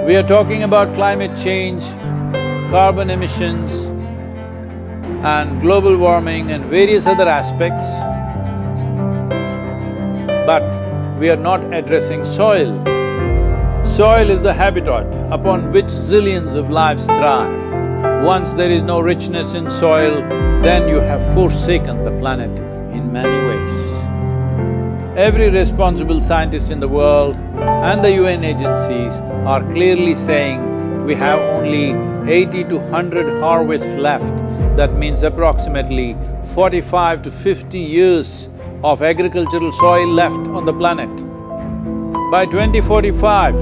We are talking about climate change, carbon emissions and global warming and various other aspects, but we are not addressing soil. Soil is the habitat upon which zillions of lives thrive. Once there is no richness in soil, then you have forsaken the planet in many ways. Every responsible scientist in the world and the UN agencies are clearly saying we have only 80 to 100 harvests left. That means approximately 45 to 50 years of agricultural soil left on the planet. By 2045,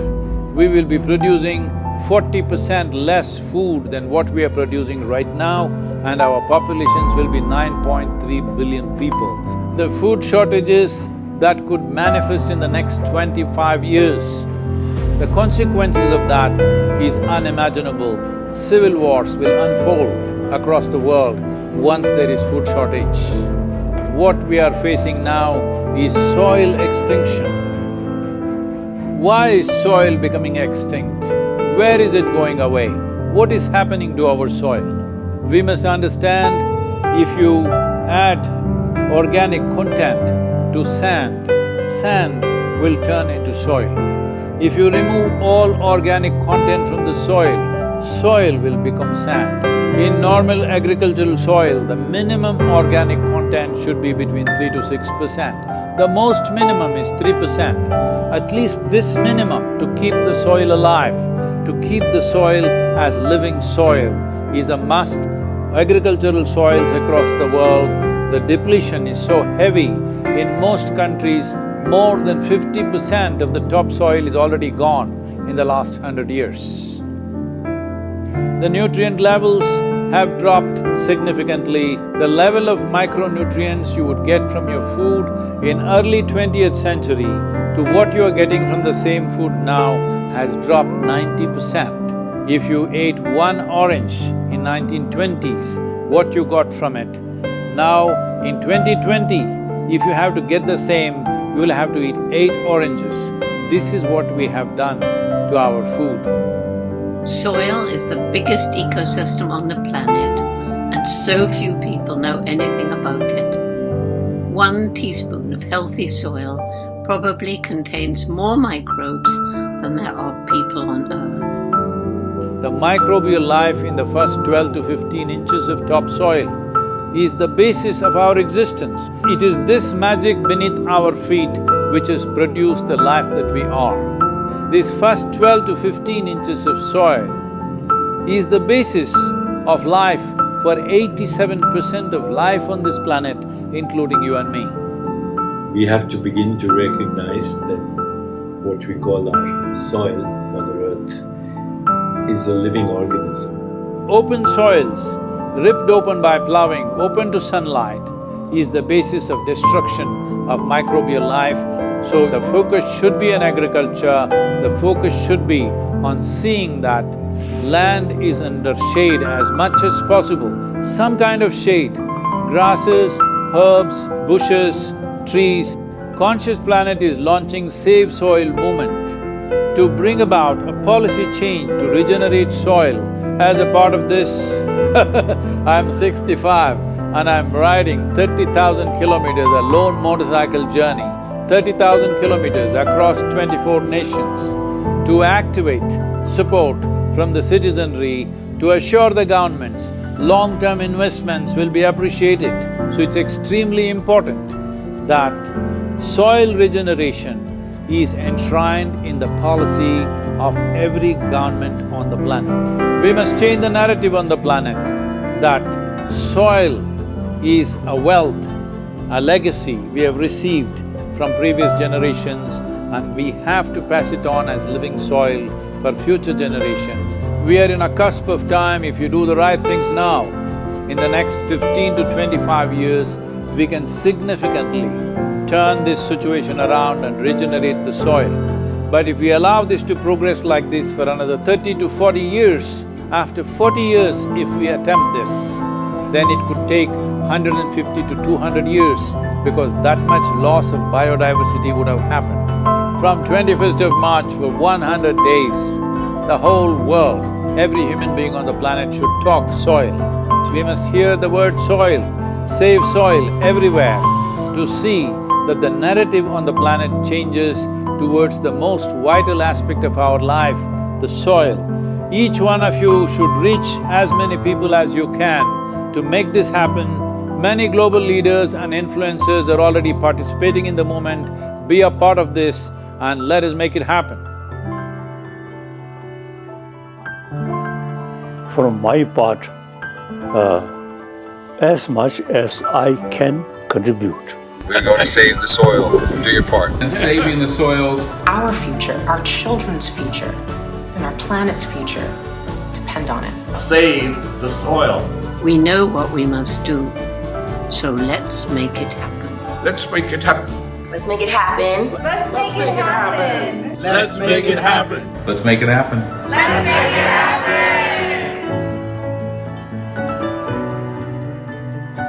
we will be producing 40% less food than what we are producing right now, and our populations will be 9.3 billion people. The food shortages that could manifest in the next 25 years, the consequences of that is unimaginable. Civil wars will unfold across the world once there is food shortage. What we are facing now is soil extinction. Why is soil becoming extinct? Where is it going away? What is happening to our soil? We must understand, if you add organic content to sand, sand will turn into soil. If you remove all organic content from the soil, soil will become sand. In normal agricultural soil, the minimum organic content should be between 3 to 6%. The most minimum is 3%. At least this minimum to keep the soil alive, to keep the soil as living soil is a must. Agricultural soils across the world, the depletion is so heavy. In most countries, more than 50% of the topsoil is already gone in the last 100 years. The nutrient levels have dropped significantly. The level of micronutrients you would get from your food in early 20th century to what you are getting from the same food now has dropped 90%. If you ate one orange in 1920s, what you got from it, now in 2020, if you have to get the same, you will have to eat 8 oranges. This is what we have done to our food. Soil is the biggest ecosystem on the planet, and so few people know anything about it. 1 teaspoon of healthy soil probably contains more microbes than there are people on Earth. The microbial life in the first 12 to 15 inches of topsoil is the basis of our existence. It is this magic beneath our feet which has produced the life that we are. This first 12 to 15 inches of soil is the basis of life for 87% of life on this planet, including you and me. We have to begin to recognize that what we call our soil, Mother Earth, is a living organism. Open soils, ripped open by ploughing, open to sunlight, is the basis of destruction of microbial life. So the focus should be on agriculture, the focus should be on seeing that land is under shade as much as possible, some kind of shade, grasses, herbs, bushes, trees. Conscious Planet is launching SaveSoil movement to bring about a policy change to regenerate soil. As a part of this, I'm 65 and I'm riding 30,000 kilometers, a lone motorcycle journey, 30,000 kilometers across 24 nations to activate support from the citizenry to assure the governments long-term investments will be appreciated. So it's extremely important that soil regeneration is enshrined in the policy of every government on the planet. We must change the narrative on the planet that soil is a wealth, a legacy we have received from previous generations, and we have to pass it on as living soil for future generations. We are in a cusp of time. If you do the right things now, in the next 15 to 25 years, we can significantly turn this situation around and regenerate the soil. But if we allow this to progress like this for another 30 to 40 years, after 40 years if we attempt this, then it could take 150 to 200 years because that much loss of biodiversity would have happened. From 21st of March for 100 days, the whole world, every human being on the planet should talk soil. We must hear the word soil, save soil everywhere to see that the narrative on the planet changes towards the most vital aspect of our life, the soil. Each one of you should reach as many people as you can to make this happen. Many global leaders and influencers are already participating in the movement. Be a part of this and let us make it happen. From my part, as much as I can contribute. We're going to save the soil. Do your part. And saving the soils. Our future, our children's future, and our planet's future depend on it. Save the soil. We know what we must do, so let's make it happen. Let's make it happen. Let's make it happen. Let's make it happen. Let's make it happen. Let's make it happen. Let's make it happen.